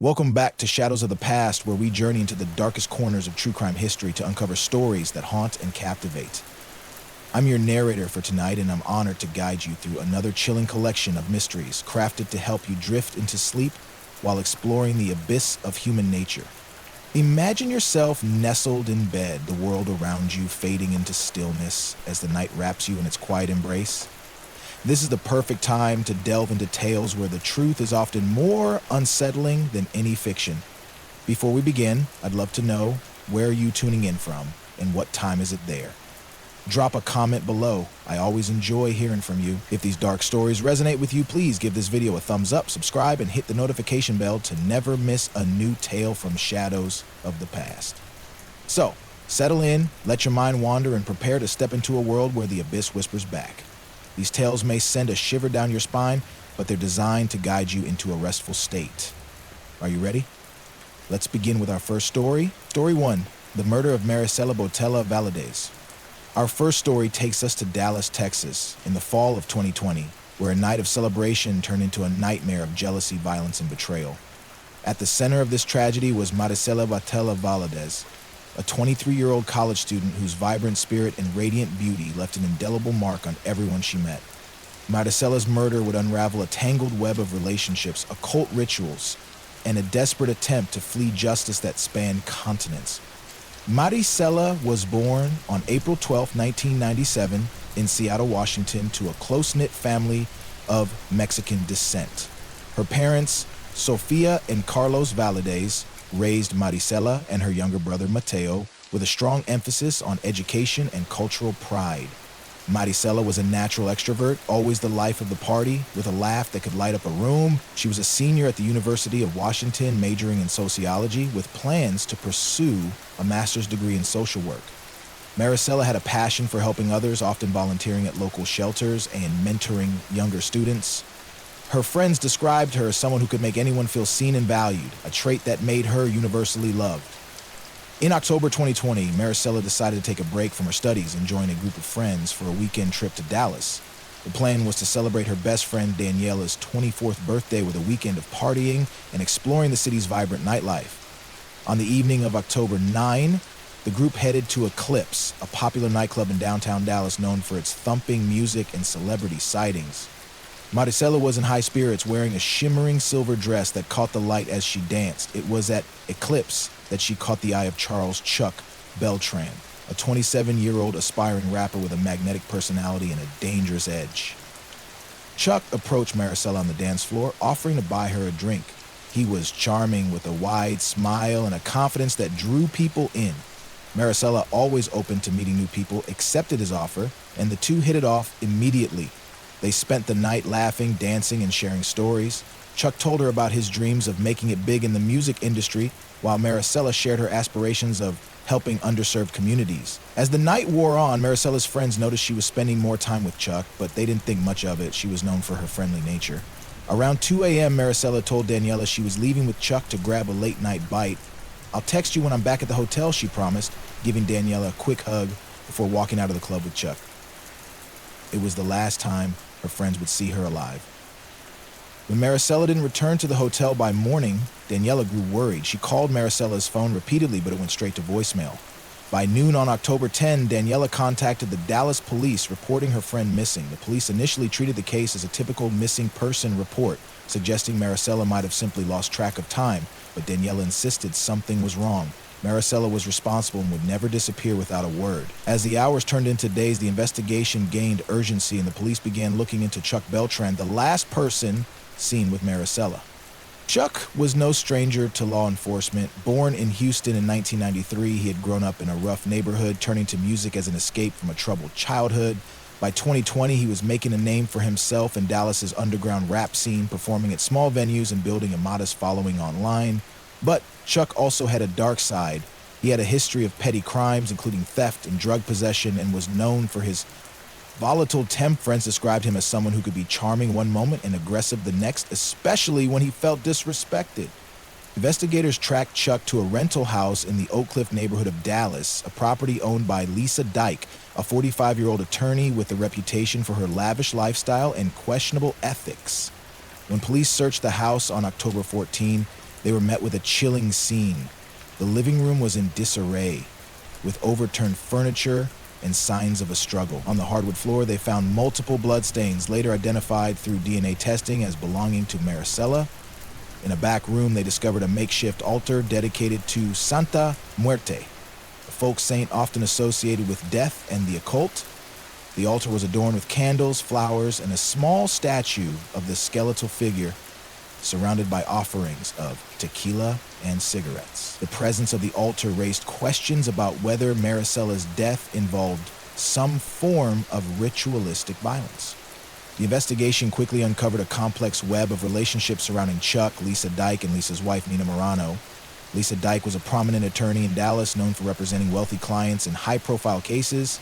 Welcome back to Shadows of the Past, where we journey into the darkest corners of true crime history to uncover stories that haunt and captivate. I'm your narrator for tonight, and I'm honored to guide you through another chilling collection of mysteries crafted to help you drift into sleep while exploring the abyss of human nature. Imagine yourself nestled in bed, the world around you fading into stillness as the night wraps you in its quiet embrace. This is the perfect time to delve into tales where the truth is often more unsettling than any fiction. Before we begin, I'd love to know, where are you tuning in from and what time is it there? Drop a comment below. I always enjoy hearing from you. If these dark stories resonate with you, please give this video a thumbs up, subscribe, and hit the notification bell to never miss a new tale from Shadows of the Past. So, settle in, let your mind wander, and prepare to step into a world where the abyss whispers back. These tales may send a shiver down your spine, but they're designed to guide you into a restful state. Are you ready? Let's begin with our first story. Story 1, the murder of Maricella Botella Valadez. Our first story takes us to Dallas, Texas, in the fall of 2020, where a night of celebration turned into a nightmare of jealousy, violence, and betrayal. At the center of this tragedy was Maricella Botella Valadez, a 23-year-old college student whose vibrant spirit and radiant beauty left an indelible mark on everyone she met. Maricella's murder would unravel a tangled web of relationships, occult rituals, and a desperate attempt to flee justice that spanned continents. Maricella was born on April 12, 1997, in Seattle, Washington, to a close-knit family of Mexican descent. Her parents, Sofia and Carlos Valadez, raised Maricella and her younger brother Mateo with a strong emphasis on education and cultural pride. Maricella was a natural extrovert, always the life of the party, with a laugh that could light up a room. She was a senior at the University of Washington, majoring in sociology, with plans to pursue a master's degree in social work. Maricella had a passion for helping others, often volunteering at local shelters and mentoring younger students. Her friends described her as someone who could make anyone feel seen and valued, a trait that made her universally loved. In October 2020, Maricella decided to take a break from her studies and join a group of friends for a weekend trip to Dallas. The plan was to celebrate her best friend Daniela's 24th birthday with a weekend of partying and exploring the city's vibrant nightlife. On the evening of October 9, the group headed to Eclipse, a popular nightclub in downtown Dallas known for its thumping music and celebrity sightings. Maricella was in high spirits, wearing a shimmering silver dress that caught the light as she danced. It was at Eclipse that she caught the eye of Charles "Chuck" Beltran, a 27-year-old aspiring rapper with a magnetic personality and a dangerous edge. Chuck approached Maricella on the dance floor, offering to buy her a drink. He was charming, with a wide smile and a confidence that drew people in. Maricella, always open to meeting new people, accepted his offer, and the two hit it off immediately. They spent the night laughing, dancing, and sharing stories. Chuck told her about his dreams of making it big in the music industry, while Maricella shared her aspirations of helping underserved communities. As the night wore on, Maricella's friends noticed she was spending more time with Chuck, but they didn't think much of it. She was known for her friendly nature. Around 2 a.m., Maricella told Daniela she was leaving with Chuck to grab a late-night bite. "I'll text you when I'm back at the hotel," she promised, giving Daniela a quick hug before walking out of the club with Chuck. It was the last time her friends would see her alive. When Maricella didn't return to the hotel by morning, Daniela grew worried. She called Maricella's phone repeatedly, but it went straight to voicemail. By noon on October 10, Daniela contacted the Dallas police, reporting her friend missing. The police initially treated the case as a typical missing person report, suggesting Maricella might have simply lost track of time, but Daniela insisted something was wrong. Maricella was responsible and would never disappear without a word. As the hours turned into days, the investigation gained urgency and the police began looking into Chuck Beltran, the last person seen with Maricella. Chuck was no stranger to law enforcement. Born in Houston in 1993, he had grown up in a rough neighborhood, turning to music as an escape from a troubled childhood. By 2020, he was making a name for himself in Dallas's underground rap scene, performing at small venues and building a modest following online. But Chuck also had a dark side. He had a history of petty crimes, including theft and drug possession, and was known for his volatile temper. Friends described him as someone who could be charming one moment and aggressive the next, especially when he felt disrespected. Investigators tracked Chuck to a rental house in the Oak Cliff neighborhood of Dallas, a property owned by Lisa Dyke, a 45-year-old attorney with a reputation for her lavish lifestyle and questionable ethics. When police searched the house on October 14, They were met with a chilling scene. The living room was in disarray, with overturned furniture and signs of a struggle. On the hardwood floor, they found multiple bloodstains, later identified through DNA testing as belonging to Maricella. In a back room, they discovered a makeshift altar dedicated to Santa Muerte, a folk saint often associated with death and the occult. The altar was adorned with candles, flowers, and a small statue of the skeletal figure surrounded by offerings of tequila and cigarettes. The presence of the altar raised questions about whether Maricella's death involved some form of ritualistic violence. The investigation quickly uncovered a complex web of relationships surrounding Chuck, Lisa Dyke, and Lisa's wife, Nina Morano. Lisa Dyke was a prominent attorney in Dallas, known for representing wealthy clients in high-profile cases.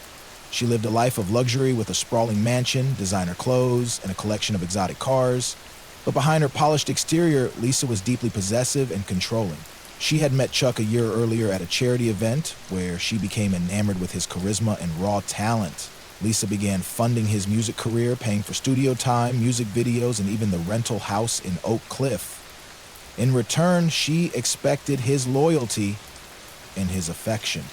She lived a life of luxury with a sprawling mansion, designer clothes, and a collection of exotic cars. But behind her polished exterior, Lisa was deeply possessive and controlling. She had met Chuck a year earlier at a charity event where she became enamored with his charisma and raw talent. Lisa began funding his music career, paying for studio time, music videos, and even the rental house in Oak Cliff. In return, she expected his loyalty and his affection.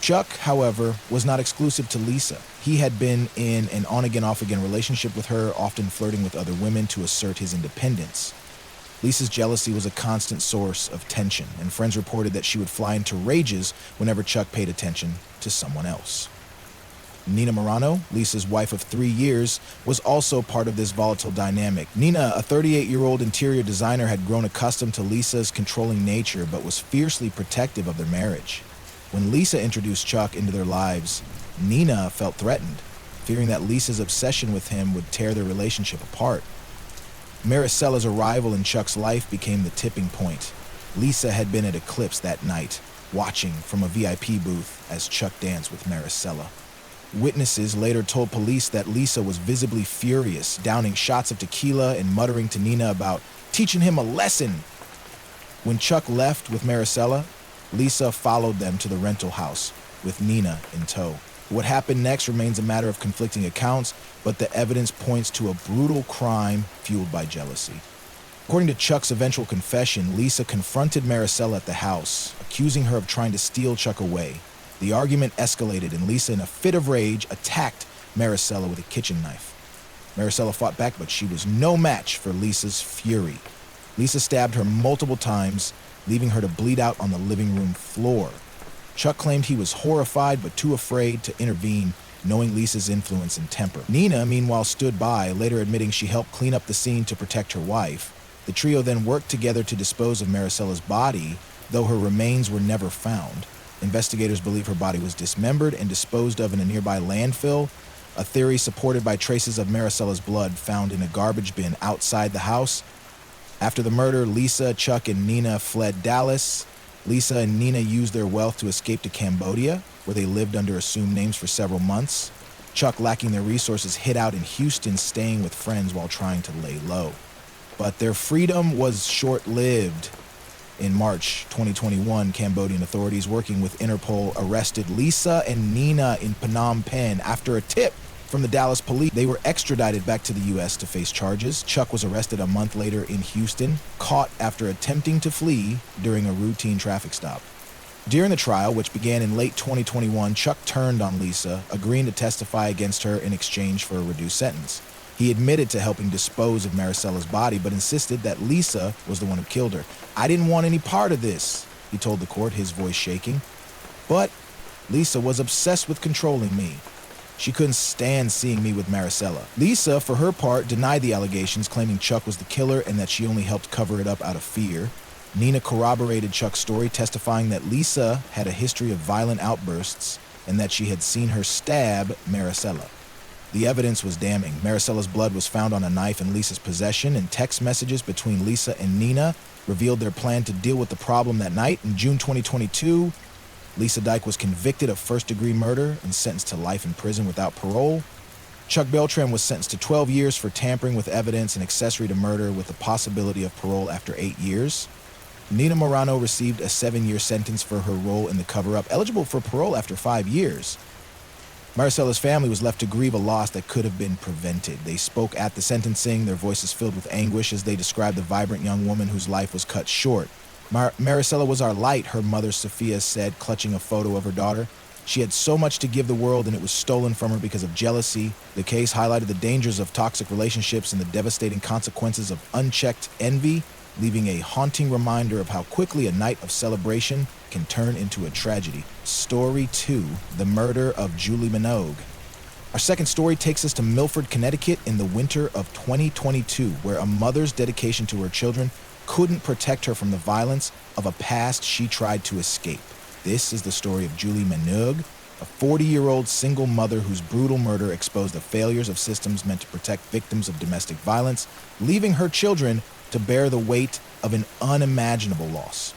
Chuck, however, was not exclusive to Lisa. He had been in an on-again, off-again relationship with her, often flirting with other women to assert his independence. Lisa's jealousy was a constant source of tension, and friends reported that she would fly into rages whenever Chuck paid attention to someone else. Nina Morano, Lisa's wife of 3 years, was also part of this volatile dynamic. Nina, a 38-year-old interior designer, had grown accustomed to Lisa's controlling nature but was fiercely protective of their marriage. When Lisa introduced Chuck into their lives, Nina felt threatened, fearing that Lisa's obsession with him would tear their relationship apart. Maricella's arrival in Chuck's life became the tipping point. Lisa had been at Eclipse that night, watching from a VIP booth as Chuck danced with Maricella. Witnesses later told police that Lisa was visibly furious, downing shots of tequila and muttering to Nina about teaching him a lesson. When Chuck left with Maricella, Lisa followed them to the rental house, with Nina in tow. What happened next remains a matter of conflicting accounts, but the evidence points to a brutal crime fueled by jealousy. According to Chuck's eventual confession, Lisa confronted Maricella at the house, accusing her of trying to steal Chuck away. The argument escalated, and Lisa, in a fit of rage, attacked Maricella with a kitchen knife. Maricella fought back, but she was no match for Lisa's fury. Lisa stabbed her multiple times, leaving her to bleed out on the living room floor. Chuck claimed he was horrified but too afraid to intervene, knowing Lisa's influence and temper. Nina, meanwhile, stood by, later admitting she helped clean up the scene to protect her wife. The trio then worked together to dispose of Maricella's body, though her remains were never found. Investigators believe her body was dismembered and disposed of in a nearby landfill, a theory supported by traces of Maricella's blood found in a garbage bin outside the house. After the murder, Lisa, Chuck, and Nina fled Dallas. Lisa and Nina used their wealth to escape to Cambodia, where they lived under assumed names for several months. Chuck, lacking their resources, hid out in Houston, staying with friends while trying to lay low. But their freedom was short-lived. In March 2021, Cambodian authorities working with Interpol arrested Lisa and Nina in Phnom Penh after a tip from the Dallas police. They were extradited back to the U.S. to face charges. Chuck was arrested a month later in Houston, caught after attempting to flee during a routine traffic stop. During the trial, which began in late 2021, Chuck turned on Lisa, agreeing to testify against her in exchange for a reduced sentence. He admitted to helping dispose of Maricella's body, but insisted that Lisa was the one who killed her. "I didn't want any part of this," he told the court, his voice shaking. "But Lisa was obsessed with controlling me. She couldn't stand seeing me with Maricella." Lisa, for her part, denied the allegations, claiming Chuck was the killer and that she only helped cover it up out of fear. Nina corroborated Chuck's story, testifying that Lisa had a history of violent outbursts and that she had seen her stab Maricella. The evidence was damning. Maricella's blood was found on a knife in Lisa's possession, and text messages between Lisa and Nina revealed their plan to deal with the problem that night. In June 2022, Lisa Dyke was convicted of first-degree murder and sentenced to life in prison without parole. Chuck Beltran was sentenced to 12 years for tampering with evidence and accessory to murder, with the possibility of parole after 8 years. Nina Morano received a 7-year sentence for her role in the cover-up, eligible for parole after 5 years. Maricella's family was left to grieve a loss that could have been prevented. They spoke at the sentencing, their voices filled with anguish as they described the vibrant young woman whose life was cut short. Maricella was our light, her mother Sophia said, clutching a photo of her daughter. She had so much to give the world and it was stolen from her because of jealousy. The case highlighted the dangers of toxic relationships and the devastating consequences of unchecked envy, leaving a haunting reminder of how quickly a night of celebration can turn into a tragedy. Story 2, The Murder of Julie Manogue. Our second story takes us to Milford, Connecticut in the winter of 2022, where a mother's dedication to her children couldn't protect her from the violence of a past she tried to escape. This is the story of Julie Manogue, a 40-year-old single mother whose brutal murder exposed the failures of systems meant to protect victims of domestic violence, leaving her children to bear the weight of an unimaginable loss.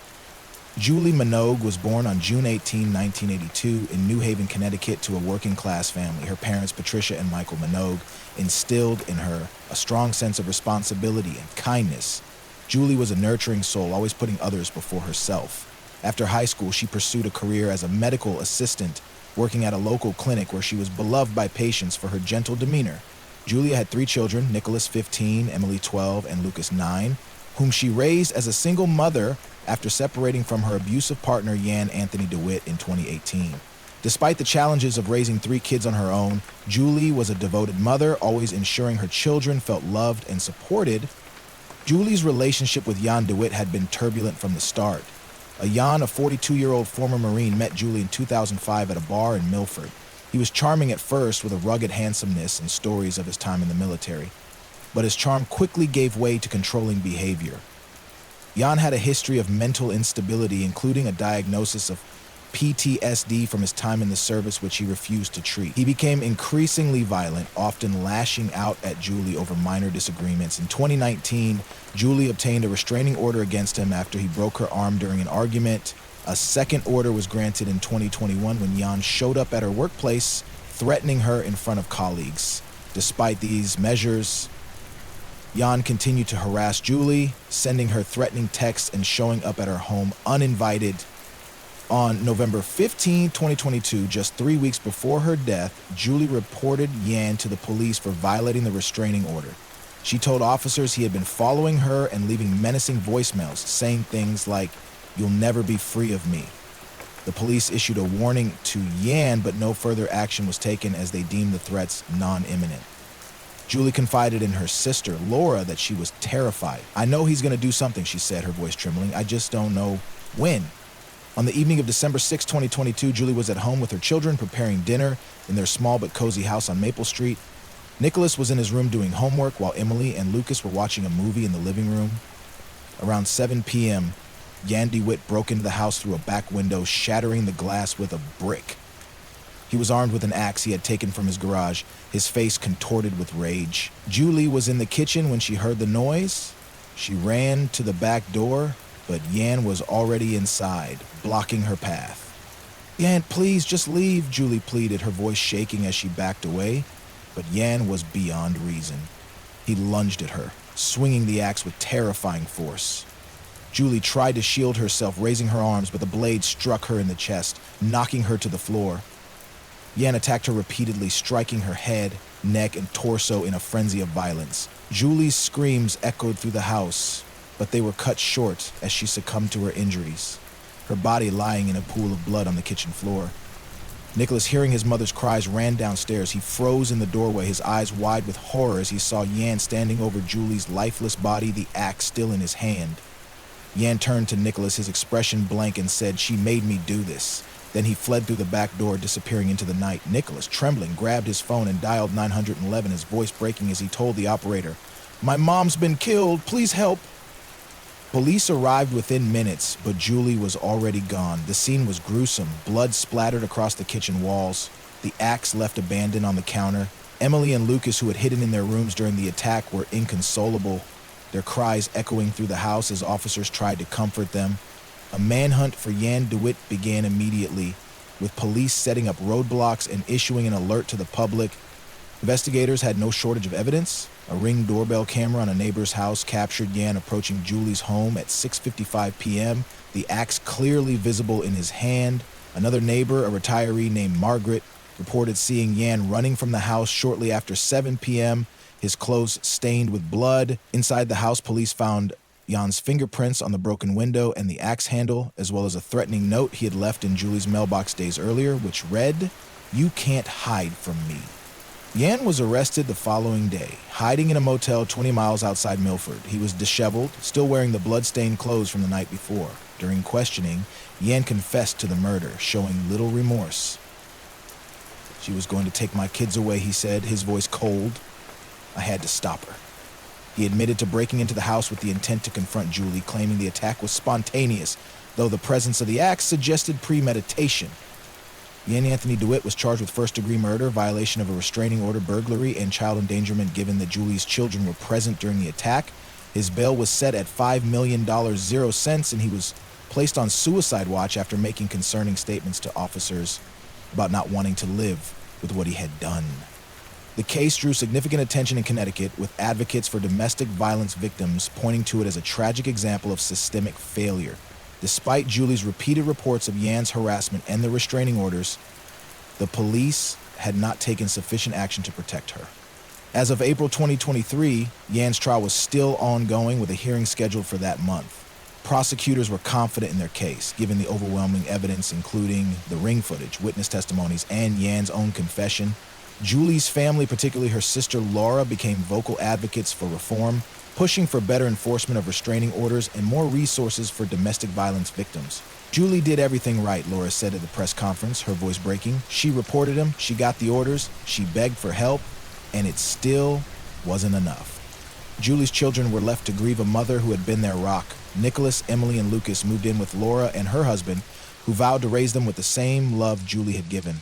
Julie Manogue was born on June 18, 1982 in New Haven, Connecticut to a working-class family. Her parents, Patricia and Michael Manogue, instilled in her a strong sense of responsibility and kindness. Julie was a nurturing soul, always putting others before herself. After high school, she pursued a career as a medical assistant, working at a local clinic where she was beloved by patients for her gentle demeanor. Julia had 3 children, Nicholas 15, Emily 12, and Lucas 9, whom she raised as a single mother after separating from her abusive partner Jan Anthony DeWitt in 2018. Despite the challenges of raising 3 kids on her own, Julie was a devoted mother, always ensuring her children felt loved and supported. Julie's relationship with Jan DeWitt had been turbulent from the start. Jan, a 42-year-old former Marine, met Julie in 2005 at a bar in Milford. He was charming at first with a rugged handsomeness and stories of his time in the military, but his charm quickly gave way to controlling behavior. Jan had a history of mental instability, including a diagnosis of PTSD from his time in the service, which he refused to treat. He became increasingly violent, often lashing out at Julie over minor disagreements. In 2019, Julie obtained a restraining order against him after he broke her arm during an argument. A second order was granted in 2021 when Jan showed up at her workplace, threatening her in front of colleagues. Despite these measures, Jan continued to harass Julie, sending her threatening texts and showing up at her home uninvited. On November 15, 2022, just 3 weeks before her death, Julie reported Jan to the police for violating the restraining order. She told officers he had been following her and leaving menacing voicemails, saying things like, "You'll never be free of me." The police issued a warning to Jan, but no further action was taken as they deemed the threats non-imminent. Julie confided in her sister, Laura, that she was terrified. "I know he's going to do something," she said, her voice trembling. "I just don't know when." On the evening of December 6, 2022, Julie was at home with her children preparing dinner in their small but cozy house on Maple Street. Nicholas was in his room doing homework while Emily and Lucas were watching a movie in the living room. Around 7 p.m., Jan DeWitt broke into the house through a back window, shattering the glass with a brick. He was armed with an axe he had taken from his garage, his face contorted with rage. Julie was in the kitchen when she heard the noise. She ran to the back door, but Jan was already inside, blocking her path. "Jan, please, just leave," Julie pleaded, her voice shaking as she backed away. But Jan was beyond reason. He lunged at her, swinging the axe with terrifying force. Julie tried to shield herself, raising her arms, but the blade struck her in the chest, knocking her to the floor. Jan attacked her repeatedly, striking her head, neck, and torso in a frenzy of violence. Julie's screams echoed through the house, but they were cut short as she succumbed to her injuries, her body lying in a pool of blood on the kitchen floor. Nicholas, hearing his mother's cries, ran downstairs. He froze in the doorway, his eyes wide with horror as he saw Jan standing over Julie's lifeless body, the axe still in his hand. Jan turned to Nicholas, his expression blank, and said, "She made me do this." Then he fled through the back door, disappearing into the night. Nicholas, trembling, grabbed his phone and dialed 911, his voice breaking as he told the operator, "My mom's been killed. Please help." Police arrived within minutes, but Julie was already gone. The scene was gruesome. Blood splattered across the kitchen walls. The axe left abandoned on the counter. Emily and Lucas, who had hidden in their rooms during the attack, were inconsolable, their cries echoing through the house as officers tried to comfort them. A manhunt for Jan DeWitt began immediately, with police setting up roadblocks and issuing an alert to the public. Investigators had no shortage of evidence. A Ring doorbell camera on a neighbor's house captured Jan approaching Julie's home at 6:55 p.m., the axe clearly visible in his hand. Another neighbor, a retiree named Margaret, reported seeing Jan running from the house shortly after 7 p.m., his clothes stained with blood. Inside the house, police found Jan's fingerprints on the broken window and the axe handle, as well as a threatening note he had left in Julie's mailbox days earlier, which read, "You can't hide from me." Jan was arrested the following day, hiding in a motel 20 miles outside Milford. He was disheveled, still wearing the blood-stained clothes from the night before. During questioning, Jan confessed to the murder, showing little remorse. "She was going to take my kids away," he said, his voice cold. "I had to stop her." He admitted to breaking into the house with the intent to confront Julie, claiming the attack was spontaneous, though the presence of the axe suggested premeditation. Jan Anthony DeWitt was charged with first-degree murder, violation of a restraining order, burglary, and child endangerment given that Julie's children were present during the attack. His bail was set at $5 million, 0 cents, and he was placed on suicide watch after making concerning statements to officers about not wanting to live with what he had done. The case drew significant attention in Connecticut, with advocates for domestic violence victims pointing to it as a tragic example of systemic failure. Despite Julie's repeated reports of Jan's harassment and the restraining orders, the police had not taken sufficient action to protect her. As of April 2023, Jan's trial was still ongoing, with a hearing scheduled for that month. Prosecutors were confident in their case, given the overwhelming evidence, including the ring footage, witness testimonies, and Jan's own confession. Julie's family, particularly her sister Laura, became vocal advocates for reform, pushing for better enforcement of restraining orders and more resources for domestic violence victims. "Julie did everything right," Laura said at the press conference, her voice breaking. "She reported him, she got the orders, she begged for help, and it still wasn't enough." Julie's children were left to grieve a mother who had been their rock. Nicholas, Emily, and Lucas moved in with Laura and her husband, who vowed to raise them with the same love Julie had given.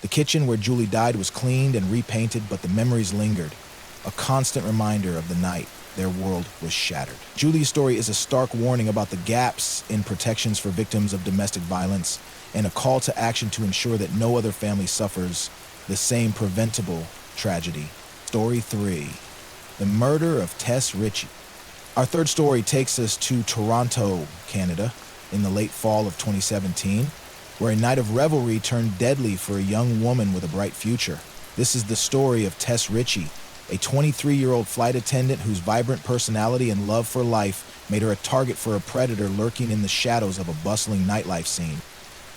The kitchen where Julie died was cleaned and repainted, but the memories lingered, a constant reminder of the night their world was shattered. Julie's story is a stark warning about the gaps in protections for victims of domestic violence and a call to action to ensure that no other family suffers the same preventable tragedy. Story 3. The murder of Tess Richie. Our third story takes us to Toronto, Canada, in the late fall of 2017, where a night of revelry turned deadly for a young woman with a bright future. This is the story of Tess Richie, a 23-year-old flight attendant whose vibrant personality and love for life made her a target for a predator lurking in the shadows of a bustling nightlife scene.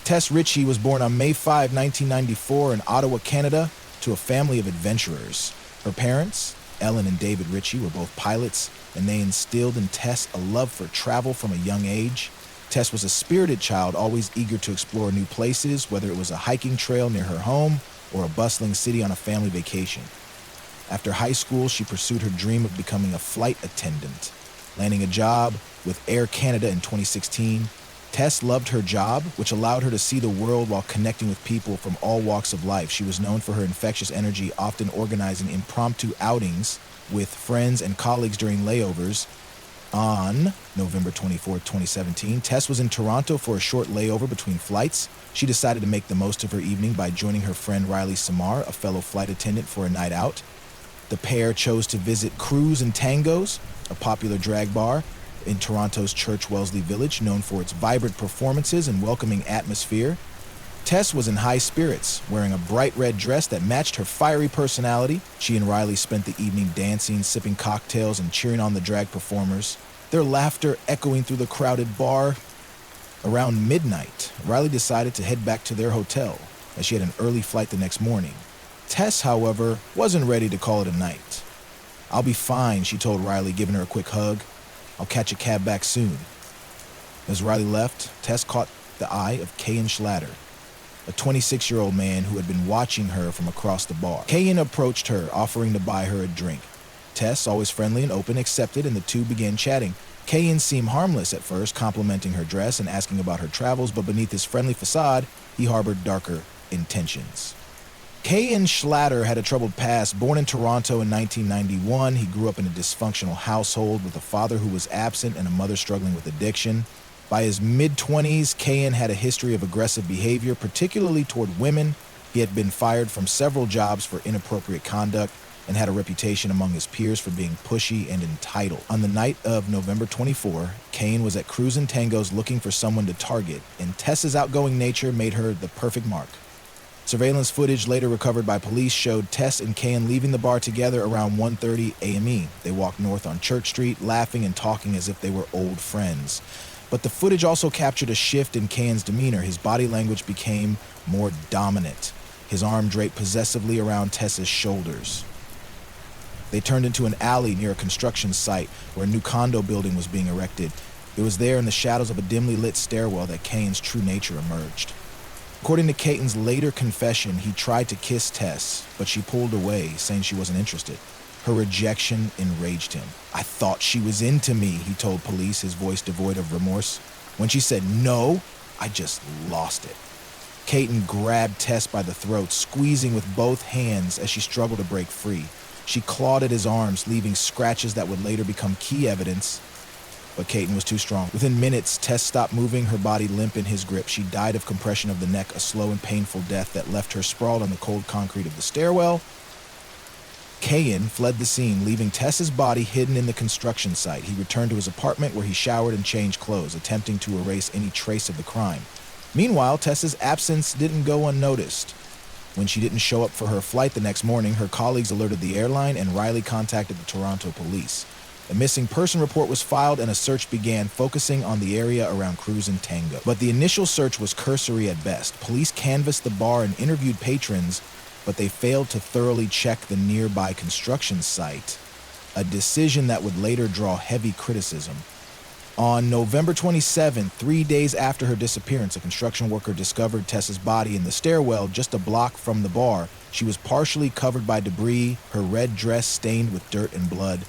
Tess Richie was born on May 5, 1994 in Ottawa, Canada, to a family of adventurers. Her parents, Ellen and David Richie, were both pilots, and they instilled in Tess a love for travel from a young age. Tess was a spirited child, always eager to explore new places, whether it was a hiking trail near her home or a bustling city on a family vacation. After high school, she pursued her dream of becoming a flight attendant, landing a job with Air Canada in 2016. Tess loved her job, which allowed her to see the world while connecting with people from all walks of life. She was known for her infectious energy, often organizing impromptu outings with friends and colleagues during layovers. On November 24, 2017, Tess was in Toronto for a short layover between flights. She decided to make the most of her evening by joining her friend Riley Samar, a fellow flight attendant, for a night out. The pair chose to visit Cruise and Tangos, a popular drag bar in Toronto's Church Wellesley Village, known for its vibrant performances and welcoming atmosphere. Tess was in high spirits, wearing a bright red dress that matched her fiery personality. She and Riley spent the evening dancing, sipping cocktails, and cheering on the drag performers, their laughter echoing through the crowded bar. Around midnight, Riley decided to head back to their hotel, as she had an early flight the next morning. Tess, however, wasn't ready to call it a night. "I'll be fine," she told Riley, giving her a quick hug. "I'll catch a cab back soon." As Riley left, Tess caught the eye of Kayan Schlatter, a 26-year-old man who had been watching her from across the bar. Kayan approached her, offering to buy her a drink. Tess, always friendly and open, accepted, and the two began chatting. Kayan seemed harmless at first, complimenting her dress and asking about her travels, but beneath his friendly facade, he harbored darker intentions. Kayan Schlatter had a troubled past. Born in Toronto in 1991, he grew up in a dysfunctional household with a father who was absent and a mother struggling with addiction. By his mid-20s, Kayan had a history of aggressive behavior, particularly toward women. He had been fired from several jobs for inappropriate conduct and had a reputation among his peers for being pushy and entitled. On the night of November 24, Kayan was at Cruise and Tangos looking for someone to target, and Tess's outgoing nature made her the perfect mark. Surveillance footage later recovered by police showed Tess and Cain leaving the bar together around 1:30 a.m. They walked north on Church Street, laughing and talking as if they were old friends. But the footage also captured a shift in Cain's demeanor. His body language became more dominant, his arm draped possessively around Tess's shoulders. They turned into an alley near a construction site where a new condo building was being erected. It was there in the shadows of a dimly lit stairwell that Cain's true nature emerged. According to Caton's later confession, he tried to kiss Tess, but she pulled away, saying she wasn't interested. Her rejection enraged him. "I thought she was into me," he told police, his voice devoid of remorse. "When she said no, I just lost it." Caton grabbed Tess by the throat, squeezing with both hands as she struggled to break free. She clawed at his arms, leaving scratches that would later become key evidence. But Caton was too strong. Within minutes, Tess stopped moving, her body limp in his grip. She died of compression of the neck, a slow and painful death that left her sprawled on the cold concrete of the stairwell. Cain fled the scene, leaving Tess's body hidden in the construction site. He returned to his apartment where he showered and changed clothes, attempting to erase any trace of the crime. Meanwhile, Tess's absence didn't go unnoticed. When she didn't show up for her flight the next morning, her colleagues alerted the airline and Riley contacted the Toronto police. A missing person report was filed and a search began, focusing on the area around Cruz and Tango. But the initial search was cursory at best. Police canvassed the bar and interviewed patrons, but they failed to thoroughly check the nearby construction site, a decision that would later draw heavy criticism. On November 27, 3 days after her disappearance, a construction worker discovered Tess's body in the stairwell just a block from the bar. She was partially covered by debris, her red dress stained with dirt and blood.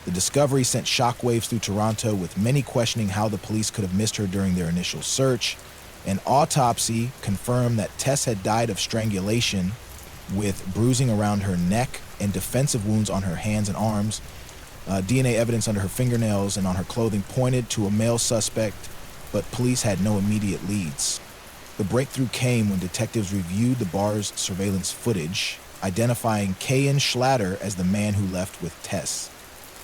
The discovery sent shockwaves through Toronto, with many questioning how the police could have missed her during their initial search. An autopsy confirmed that Tess had died of strangulation, with bruising around her neck and defensive wounds on her hands and arms. DNA evidence under her fingernails and on her clothing pointed to a male suspect, but police had no immediate leads. The breakthrough came when detectives reviewed the bar's surveillance footage, identifying Cain Schlatter as the man who left with Tess.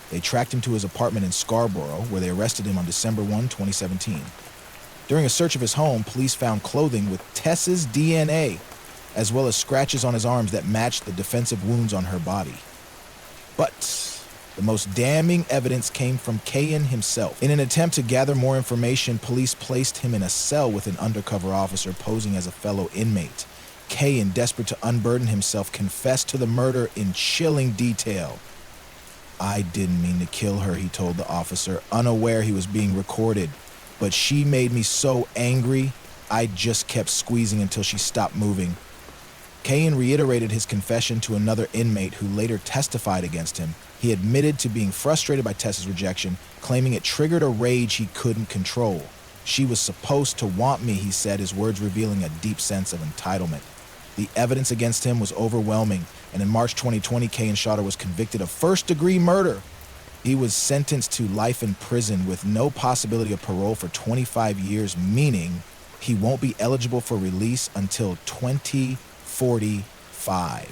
They tracked him to his apartment in Scarborough, where they arrested him on December 1, 2017. During a search of his home, police found clothing with Tess's DNA, as well as scratches on his arms that matched the defensive wounds on her body. But the most damning evidence came from Cain himself. In an attempt to gather more information, police placed him in a cell with an undercover officer posing as a fellow inmate. Cain, desperate to unburden himself, confessed to the murder in chilling detail. "I didn't mean to kill her," he told the officer, unaware he was being recorded. "But she made me so angry, I just kept squeezing until she stopped moving." Cain reiterated his confession to another inmate who later testified against him. He admitted to being frustrated by Tess's rejection, claiming it triggered a rage he couldn't control. "She was supposed to want me," he said, his words revealing a deep sense of entitlement. The evidence against him was overwhelming, and in March 2020, Cain Schlatter was convicted of first-degree murder. He was sentenced to life in prison with no possibility of parole for 25 years, meaning he won't be eligible for release until 2045.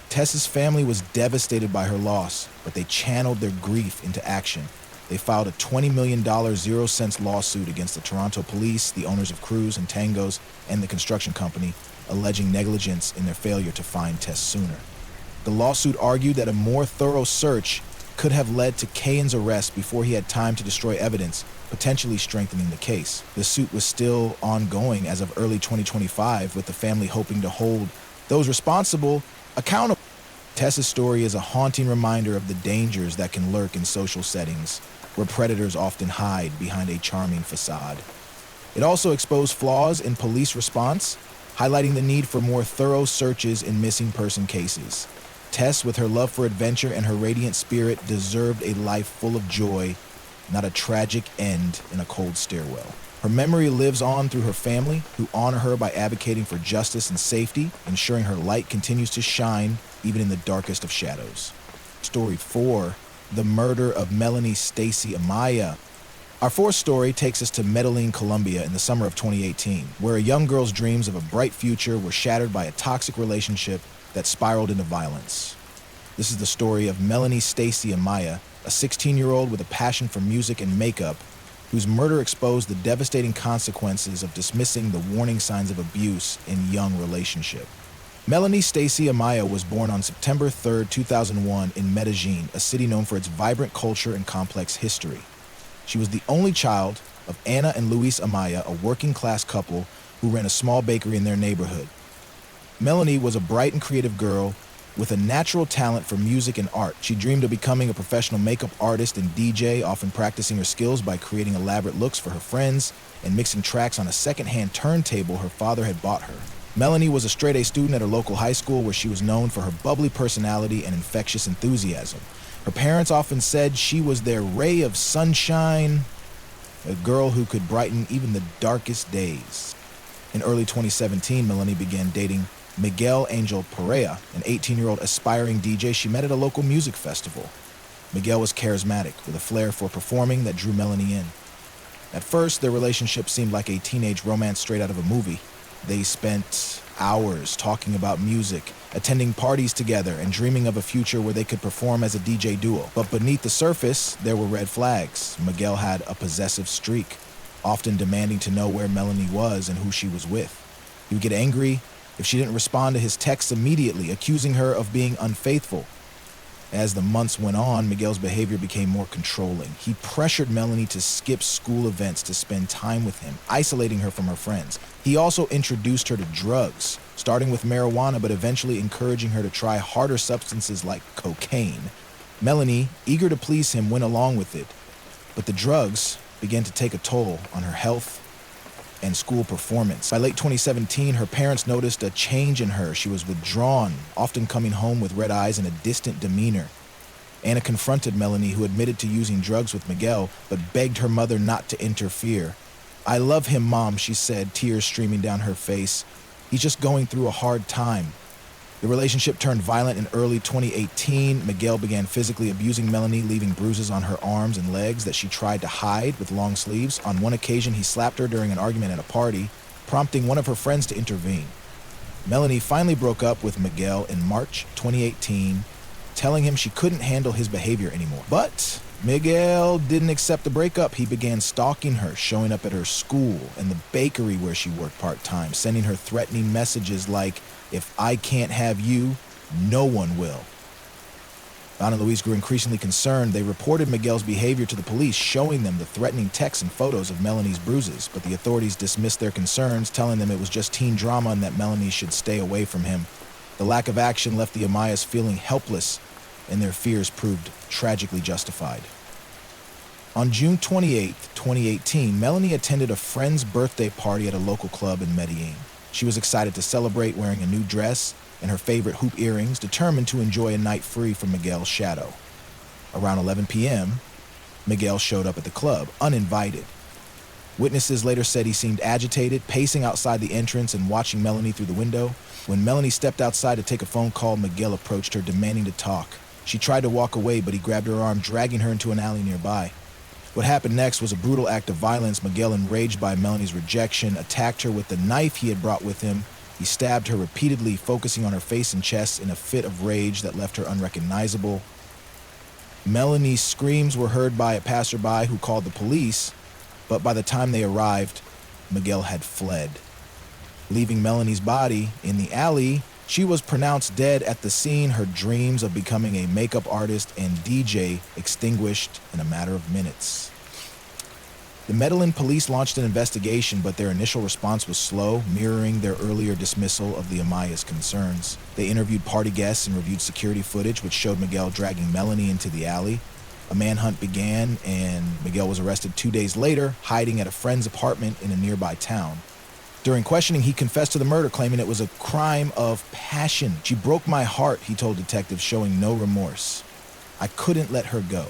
Tess's family was devastated by her loss, but they channeled their grief into action. They filed a $20 million zero-cents lawsuit against the Toronto police, the owners of Cruz and Tango's, and the construction company, alleging negligence in their failure to find Tess sooner. The lawsuit argued that a more thorough search could have led to Cain's arrest before he had time to destroy evidence, potentially strengthening the case. The suit was still ongoing as of early 2025, with the family hoping to hold those responsible accountable. Tess's story is a haunting reminder of the dangers that can lurk in social settings, where predators often hide behind a charming facade. It also exposed flaws in police response, highlighting the need for more thorough searches in missing person cases. Tess, with her love for adventure and her radiant spirit, deserved a life full of joy, not a tragic end in a cold stairwell. Her memory lives on through her family, who honor her by advocating for justice and safety, ensuring her light continues to shine even in the darkest of shadows. Story 4, the murder of Melanie Stacy Amaya. Our fourth story takes us to Medellin, Colombia in the summer of 2018, where a young girl's dreams of a bright future were shattered by a toxic relationship that spiraled into violence. This is the story of Melanie Stacy Amaya, a 16-year-old with a passion for music and makeup, whose murder exposed the devastating consequences of dismissing the warning signs of abuse in young relationship. Melanie Stacy Amaya was born on September 3, 2001 in Medellin, a city known for its vibrant culture and complex history. She was the only child of Anna and Luis Amaya, a working-class couple who ran a small bakery in their neighborhood. Melanie was a bright and creative girl with a natural talent for music and art. She dreamed of becoming a professional makeup artist and DJ, often practicing her skills by creating elaborate looks for her friends and mixing tracks on a second-hand turntable her father had bought her. Melanie was a straight-A student at her local high school where she was known for her bubbly personality and infectious enthusiasm. Her parents often said she was their ray of sunshine, a girl who could brighten even the darkest days. In early 2017, Melanie began dating Miguel Angel Perea, an 18-year-old aspiring DJ she met at a local music festival. Miguel was charismatic, with a flair for performing that drew Melanie in. At first, their relationship seemed like a teenage romance straight out of a movie. They spent hours talking about music, attending parties together, and dreaming of a future where they could perform as a DJ duo. But beneath the surface, there were red flags. Miguel had a possessive streak, often demanding to know where Melanie was and who she was with. He would get angry if she didn't respond to his texts immediately, accusing her of being unfaithful. As the months went on, Miguel's behavior became more controlling. He pressured Melanie to skip school events to spend time with him, isolating her from her friends. He also introduced her to drugs, starting with marijuana but eventually encouraging her to try harder substances like cocaine. Melanie, eager to please him, went along with it, but the drugs began to take a toll on her health and school performance. By late 2017, her parents noticed a change in her. She was withdrawn, often coming home with red eyes and a distant demeanor. Anna confronted Melanie, who admitted to using drugs with Miguel, but begged her mother not to interfere. "I love him, Mom," she said, tears streaming down her face. "He's just going through a hard time." The relationship turned violent in early 2018. Miguel began physically abusing Melanie, leaving bruises on her arms and legs that she tried to hide with long sleeves. On one occasion, he slapped her during an argument at a party, prompting one of her friends to intervene. Melanie finally broke up with Miguel in March 2018, telling him she couldn't handle his behavior anymore. But Miguel didn't accept the breakup. He began stalking her, showing up at her school and the bakery where she worked part-time, sending her threatening messages like, "If I can't have you, no one will." Don and Luis grew increasingly concerned. They reported Miguel's behavior to the police, showing them the threatening texts and photos of Melanie's bruises, but the authorities dismissed their concerns, telling them it was just teen drama and that Melanie should stay away from him. The lack of action left the Amayas feeling helpless, and their fears proved tragically justified. On June 28, 2018, Melanie attended a friend's birthday party at a local club in Medellin. She was excited to celebrate, wearing a new dress and her favorite hoop earrings, determined to enjoy a night free from Miguel's shadow. Around 11 p.m., Miguel showed up at the club, uninvited. Witnesses later said he seemed agitated, pacing outside the entrance and watching Melanie through the window. When Melanie stepped outside to take a phone call, Miguel approached her, demanding to talk. She tried to walk away, but he grabbed her arm, dragging her into an alley nearby. What happened next was a brutal act of violence. Miguel, enraged by Melanie's rejection, attacked her with the knife he had brought with him. He stabbed her repeatedly, focusing on her face and chest in a fit of rage that left her unrecognizable. Melanie's screams were heard by a passerby who called the police, but by the time they arrived, Miguel had fled. Leaving Melanie's body in the alley, she was pronounced dead at the scene, her dreams of becoming a makeup artist and DJ extinguished in a matter of minutes. The Medellin police launched an investigation, but their initial response was slow, mirroring their earlier dismissal of the Amaya's concerns. They interviewed party guests and reviewed security footage, which showed Miguel dragging Melanie into the alley. A manhunt began, and Miguel was arrested 2 days later, hiding at a friend's apartment in a nearby town. During questioning, he confessed to the murder, claiming it was a crime of passion. "She broke my heart," he told detectives, showing no remorse. "I couldn't let her go."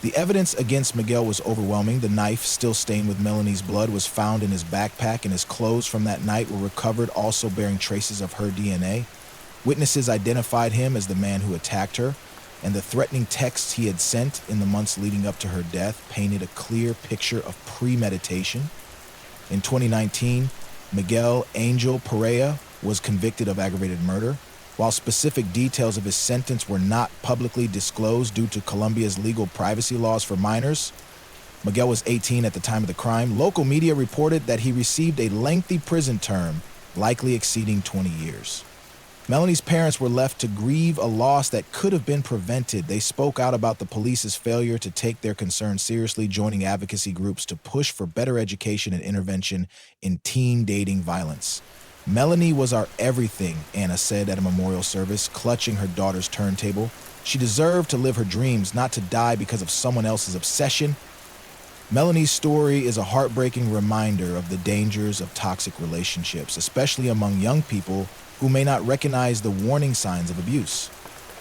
The evidence against Miguel was overwhelming. The knife, still stained with Melanie's blood, was found in his backpack, and his clothes from that night were recovered, also bearing traces of her DNA. Witnesses identified him as the man who attacked her, and the threatening texts he had sent in the months leading up to her death painted a clear picture of premeditation. In 2019, Miguel Angel Perea was convicted of aggravated murder. While specific details of his sentence were not publicly disclosed due to Colombia's legal privacy laws for minors, Miguel was 18 at the time of the crime. Local media reported that he received a lengthy prison term, likely exceeding 20 years. Melanie's parents were left to grieve a loss that could have been prevented. They spoke out about the police's failure to take their concerns seriously, joining advocacy groups to push for better education and intervention in teen dating violence. Melanie was our everything, Anna said at a memorial service, clutching her daughter's turntable. She deserved to live her dreams, not to die because of someone else's obsession. Melanie's story is a heartbreaking reminder of the dangers of toxic relationships, especially among young people who may not recognize the warning signs of abuse.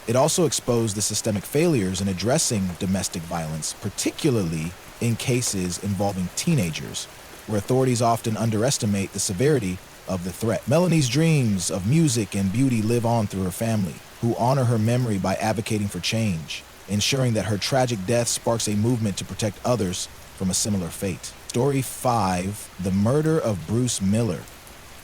It also exposed the systemic failures in addressing domestic violence, particularly in cases involving teenagers, where authorities often underestimate the severity of the threat. Melanie's dreams of music and beauty live on through her family, who honor her memory by advocating for change, ensuring that her tragic death sparks a movement to protect others from a similar fate. Story 5, The Murder of Bruce Miller.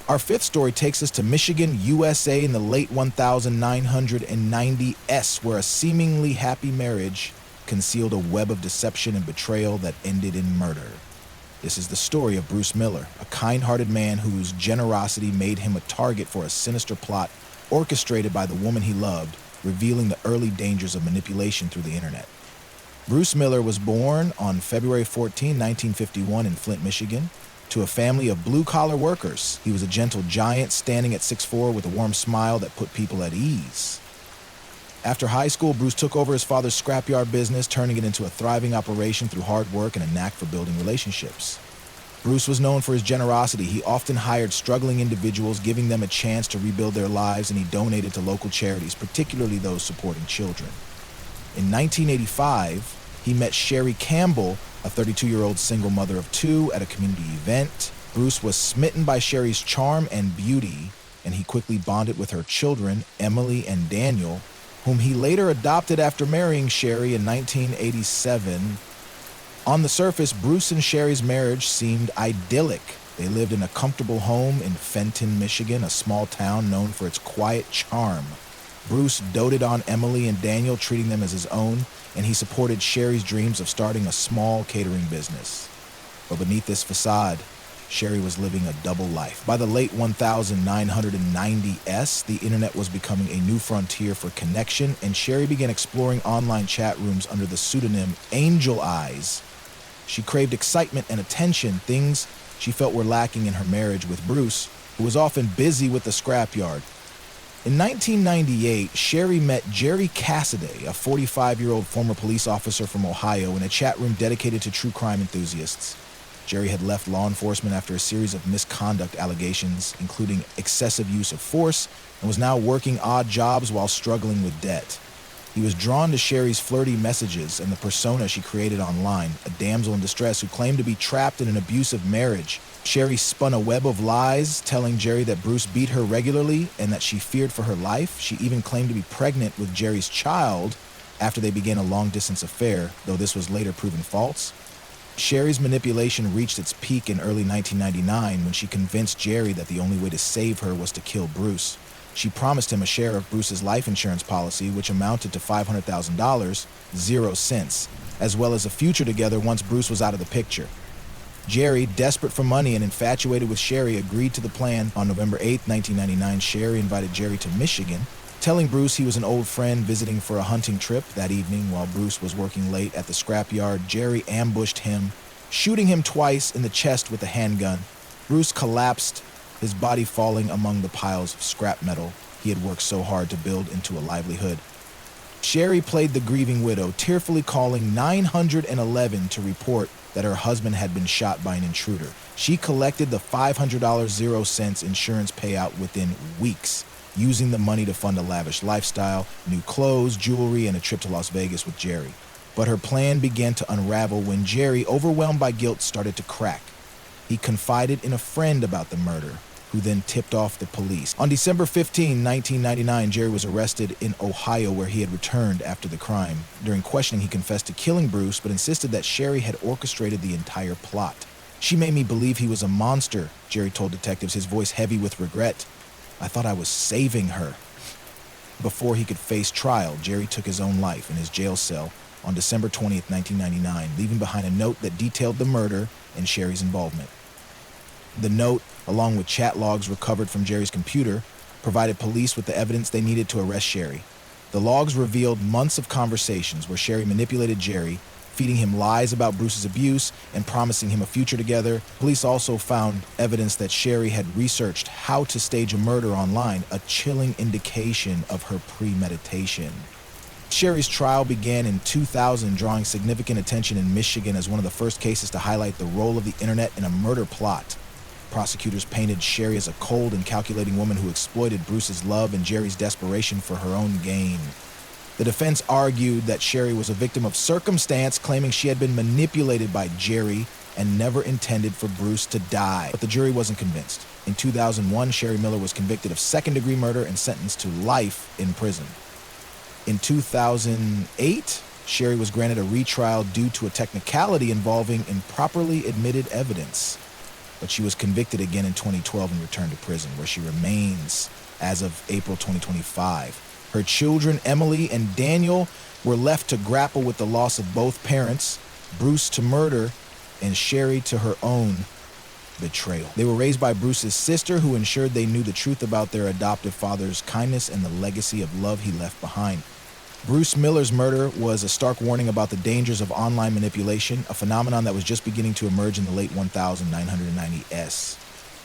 Our fifth story takes us to Michigan, USA in the late 1990s, where a seemingly happy marriage concealed a web of deception and betrayal that ended in murder. This is the story of Bruce Miller, a kind-hearted man whose generosity made him a target for a sinister plot orchestrated by the woman he loved, revealing the early dangers of manipulation through the internet. Bruce Miller was born on February 14, 1951 in Flint, Michigan, to a family of blue-collar workers. He was a gentle giant standing at 6'4" with a warm smile that put people at ease. After high school, Bruce took over his father's scrapyard business, turning it into a thriving operation through hard work and a knack for building relationships. Bruce was known for his generosity. He often hired struggling individuals, giving them a chance to rebuild their lives, and he donated to local charities, particularly those supporting children. In 1985, he met Sherry Campbell, a 32-year-old single mother of two, at a community event. Bruce was smitten by Sherry's charm and beauty, and he quickly bonded with her children, Emily and Daniel, whom he later adopted after marrying Sherry in 1987. On the surface, Bruce and Sherry's marriage seemed idyllic. They lived in a comfortable home in Fenton, Michigan, a small town known for its quiet charm. Bruce doted on Emily and Daniel, treating them as his own, and he supported Sherry's dreams of starting a small catering business. But beneath this facade, Sherry was living a double life. By the late 1990s, the internet was becoming a new frontier for connection, and Sherry began exploring online chat rooms under the pseudonym Angel Eyes. She craved excitement and attention, things she felt were lacking in her marriage with Bruce, who was often busy with the scrapyard. In 1998, Sherry met Jerry Cassidy, a 45-year-old former police officer from Ohio, in a chat room dedicated to true crime enthusiasts. Jerry had left law enforcement after a series of misconduct allegations, including excessive use of force, and was now working odd jobs while struggling with debt. He was drawn to Sherry's flirty messages and the persona she created online, a damsel in distress who claimed to be trapped in an abusive marriage. Sherry spun a web of lies, telling Jerry that Bruce beat her regularly and that she feared for her life. She even claimed to be pregnant with Jerry's child after they began a long-distance affair, though this was later proven false. Sherry's manipulation reached its peak in early 1999 when she convinced Jerry that the only way to save her was to kill Bruce. She promised him a share of Bruce's life insurance policy, which amounted to $500,000, 0 cents, as well as a future together once Bruce was out of the picture. Jerry, desperate for money and infatuated with Sherry, agreed to the plan. On November 8, 1999, Sherry invited Jerry to Michigan, telling Bruce he was an old friend visiting for a hunting trip. That evening, while Bruce was working late at the scrapyard, Jerry ambushed him, shooting him twice in the chest with a handgun. Bruce collapsed, his body falling among the piles of scrap metal he had worked so hard to build into a livelihood. Sherry played the grieving widow, tearfully calling 911 to report that her husband had been shot by an intruder. She collected the $500 0 cents insurance payout within weeks, using the money to fund a lavish lifestyle, new clothes, jewelry, and a trip to Las Vegas with Jerry. But her plan began to unravel when Jerry, overwhelmed by guilt, started to crack. He confided in a friend about the murder, who then tipped off the police. On December 15, 1999, Jerry was arrested in Ohio, where he had returned after the crime. During questioning, he confessed to killing Bruce, but insisted that Sherry had orchestrated the entire plot. "She made me believe he was a monster," Jerry told detectives, his voice heavy with regret. "I thought I was saving her." Before he could face trial, Jerry took his own life in his jail cell on December 20th, 1999, leaving behind a note that detailed the murder and Sherry's involvement. The note, along with chat logs recovered from Jerry's computer, provided police with the evidence they needed to arrest Sherry. The logs revealed months of conversations where Sherry manipulated Jerry, feeding him lies about Bruce's abuse and promising him a future together. Police also found evidence that Sherry had researched how to stage a murder online, a chilling indication of her premeditation. Sherry's trial began in 2000, drawing significant attention in Michigan as one of the first cases to highlight the role of the internet in a murder plot. Prosecutors painted Sherry as a cold and calculating woman who exploited Bruce's love and Jerry's desperation for her own gain. The defense argued that Sherry was a victim of circumstance, claiming she had been manipulated by Jerry and never intended for Bruce to die. But the jury wasn't convinced. In 2001, Sherry Miller was convicted of second-degree murder and sentenced to life in prison. In 2008, Sherry was granted a retrial due to a technicality involving improperly admitted evidence. But she was convicted again in 2012 and returned to prison, where she remains as of April 2025. Her children, Emily and Daniel, were left to grapple with the loss of both parents, Bruce to murder, and Sherry to her own betrayal. They were raised by Bruce's sister, who ensured they knew the truth about their adoptive father's kindness and the legacy of love he left behind. Bruce Miller's murder was a stark warning about the dangers of online manipulation, a phenomenon that was just beginning to emerge in the late 1990s.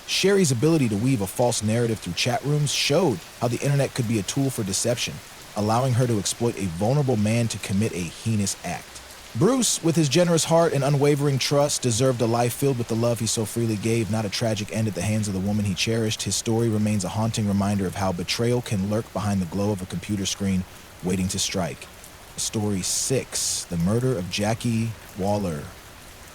Sherry's ability to weave a false narrative through chat rooms showed how the internet could be a tool for deception, allowing her to exploit a vulnerable man to commit a heinous act. Bruce, with his generous heart and unwavering trust, deserved a life filled with the love he so freely gave, not a tragic end at the hands of the woman he cherished. His story remains a haunting reminder of how betrayal can lurk behind the glow of a computer screen, waiting to strike. Story 6, the murder of Jackie Waller.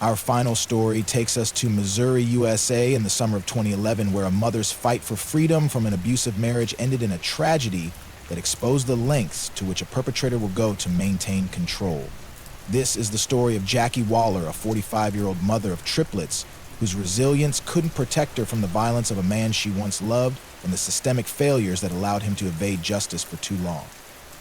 Our final story takes us to Missouri, USA in the summer of 2011, where a mother's fight for freedom from an abusive marriage ended in a tragedy that exposed the lengths to which a perpetrator will go to maintain control. This is the story of Jackie Waller, a 45-year-old mother of triplets whose resilience couldn't protect her from the violence of a man she once loved and the systemic failures that allowed him to evade justice for too long.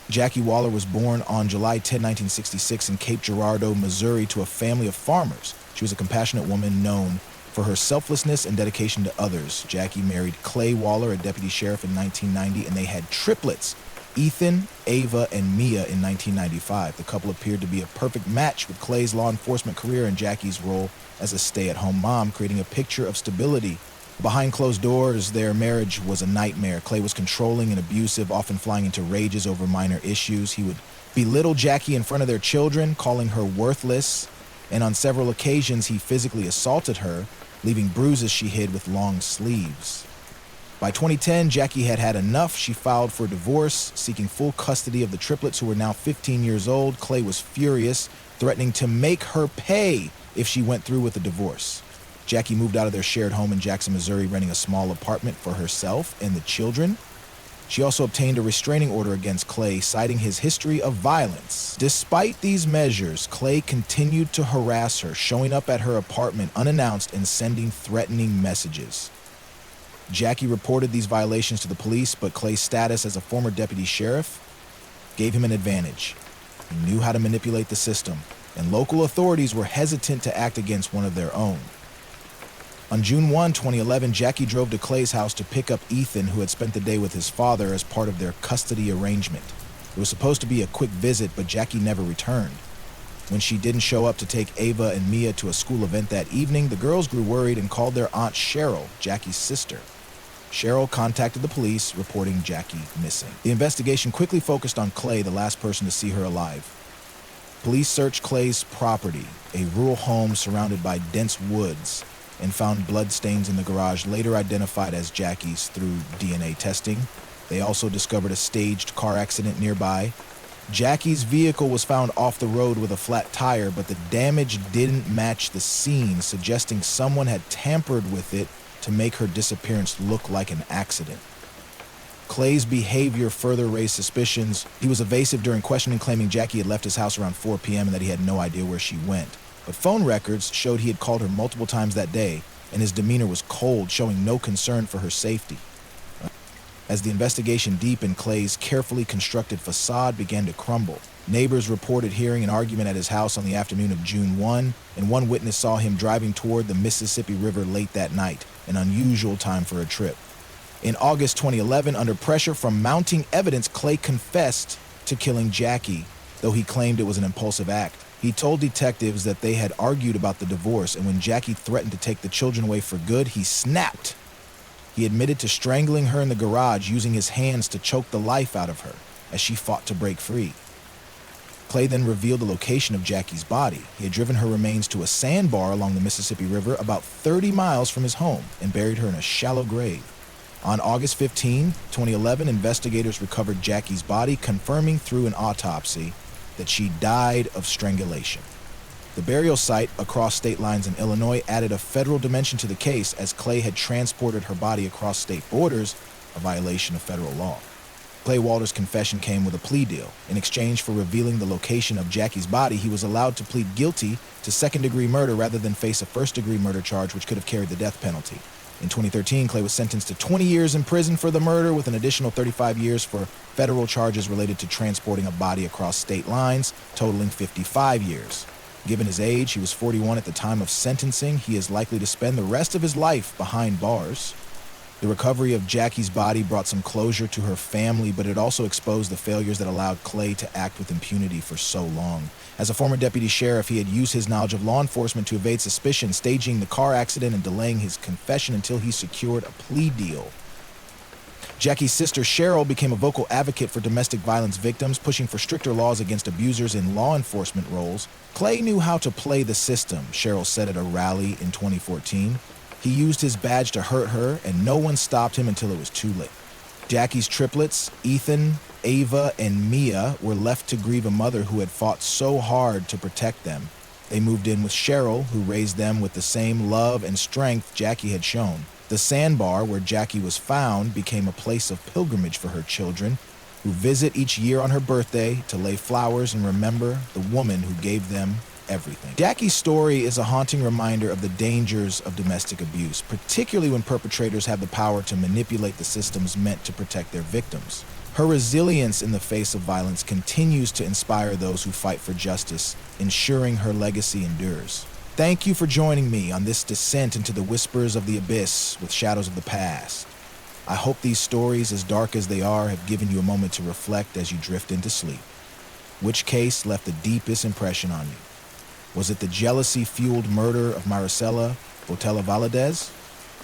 Jackie Waller was born on July 10, 1966 in Cape Girardeau, Missouri, to a family of farmers. She was a compassionate woman known for her selflessness and dedication to others. Jackie married Clay Waller, a deputy sheriff, in 1990, and they had triplets, Ethan, Ava, and Mia, in 1995. The couple appeared to be a perfect match, with Clay's law enforcement career and Jackie's role as a stay-at-home mom, creating a picture of stability. Behind closed doors, their marriage was a nightmare. Clay was controlling and abusive, often flying into rages over minor issues. He would belittle Jackie in front of their children, calling her worthless, and on several occasions he physically assaulted her, leaving bruises she hid with long sleeves. By 2010, Jackie had had enough. She filed for divorce, seeking full custody of the triplets, who were now 15 years old. Clay was furious, threatening to make her pay if she went through with the divorce. Jackie moved out of their shared home in Jackson, Missouri, renting a small apartment for herself and the children. She also obtained a restraining order against Clay, citing his history of violence. Despite these measures, Clay continued to harass her, showing up at her apartment unannounced and sending threatening messages. Jackie reported these violations to the police, but Clay's status as a former deputy sheriff gave him an advantage. He knew how to manipulate the system, and local authorities were hesitant to act against one of their own. On June 1, 2011, Jackie drove to Clay's house to pick up Ethan, who had spent the day with his father as part of their custody arrangement. It was supposed to be a quick visit, but Jackie never returned. When she didn't show up to take Ava and Mia to a school event that evening, the girls grew worried and called their aunt Cheryl, Jackie's sister. Cheryl contacted the police, reporting Jackie missing. The investigation quickly focused on Clay, the last person to see her alive. Police searched Clay's property, a rural home surrounded by dense woods, and found bloodstains in the garage, later identified as Jackie's through DNA testing. They also discovered a staged car accident nearby. Jackie's vehicle was found off the road with a flat tire, but the damage didn't match the scene, suggesting someone had tampered with it to make her disappearance look like an accident. Clay's behavior further raised suspicions. He was evasive during questioning, claiming Jackie had left his house around 4 p.m. and that he had no idea where she went. But phone records showed he had called her multiple times that day, and his demeanor was cold, showing no concern for her safety. As the investigation deepened, Clay's carefully constructed facade began to crumble. Neighbors reported hearing an argument at his house on the afternoon of June 1, and one witness saw him driving toward the Mississippi River late that night, an unusual time for a trip. In August 2011, under pressure from mounting evidence, Clay confessed to killing Jackie, though he claimed it was an impulsive act. He told detectives that they had argued about the divorce, and when Jackie threatened to take the children away for good, he snapped. He admitted to strangling her in the garage, using his hands to choke the life out of her as she fought to break free. Clay then revealed the location of Jackie's body. He had driven her remains to a sandbar along the Mississippi River about 30 miles from his home and buried her in a shallow grave. On August 15, 2011, investigators recovered Jackie's body, confirming through an autopsy that she died of strangulation. The burial site across state lines in Illinois added a federal dimension to the case, as Clay had transported her body across state borders, a violation of federal law. Clay Walter's confession came with a plea deal. In exchange for revealing the location of Jackie's body, he was allowed to plead guilty to second-degree murder rather than face a first-degree murder charge, which could have carried the death penalty. In 2013, Clay was sentenced to 20 years in prison for the murder, with an additional 35 years for federal charges related to transporting a body across state lines, totaling 55 years. Given his age, he was 41 at the time of sentencing. He is likely to spend the rest of his life behind bars. The recovery of Jackie's body brought some closure to her family, but it also exposed the failures that allowed Clay to act with impunity for so long. As a former deputy sheriff, he had used his knowledge of law enforcement to evade suspicion, staging the car accident and delaying his confession until he secured a plea deal. Jackie's sister, Cheryl, became a vocal advocate for domestic violence victims, pushing for stricter laws against abusers in law enforcement roles. Clay knew how to play the system, Cheryl said at a rally in 2014. He used his badge to hurt her, and no one stopped him until it was too late. Jackie's triplets, Ethan, Ava, and Mia, were left to grieve a mother who had fought so hard to protect them. They moved in with Cheryl, who raised them with the same love and strength Jackie had shown. The sandbar where Jackie was found became a place of pilgrimage for her children, who visit each year on her birthday to lay flowers and remember the woman who gave them everything. Jackie's story is a haunting reminder of the dangers of domestic abuse, particularly when perpetrators have the power to manipulate the systems meant to protect their victims. Her resilience in the face of violence continues to inspire those who fight for justice, ensuring her legacy endures. Thank you for joining me on this descent into the whispers of the abyss with Shadows of the Past. I hope these stories, as dark as they are, have given you a moment to reflect as you drift into sleep. Which case left the deepest impression on you? Was it the jealousy-fueled murder of Maricella Botella Valadez,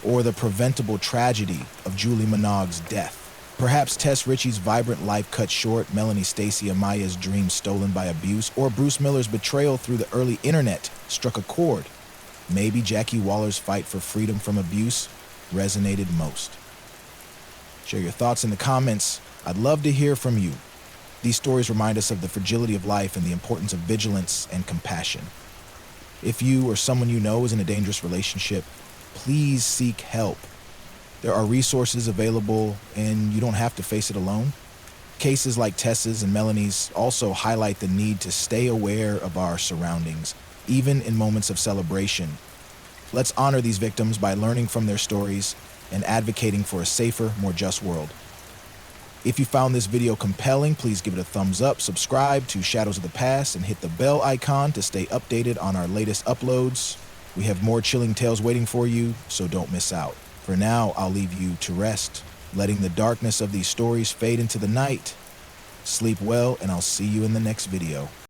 or the preventable tragedy of Julie Manogue's death? Perhaps Tess Richie's vibrant life cut short, Melanie Stacy Amaya's dreams stolen by abuse, or Bruce Miller's betrayal through the early internet struck a chord. Maybe Jackie Waller's fight for freedom from abuse resonated most. Share your thoughts in the comments. I'd love to hear from you. These stories remind us of the fragility of life and the importance of vigilance and compassion. If you or someone you know is in a dangerous relationship, please seek help. There are resources available, and you don't have to face it alone. Cases like Tess's and Melanie's also highlight the need to stay aware of our surroundings, even in moments of celebration. Let's honor these victims by learning from their stories and advocating for a safer, more just world. If you found this video compelling, please give it a thumbs up, subscribe to Shadows of the Past, and hit the bell icon to stay updated on our latest uploads. We have more chilling tales waiting for you, so don't miss out. For now, I'll leave you to rest, letting the darkness of these stories fade into the night. Sleep well, and I'll see you in the next video.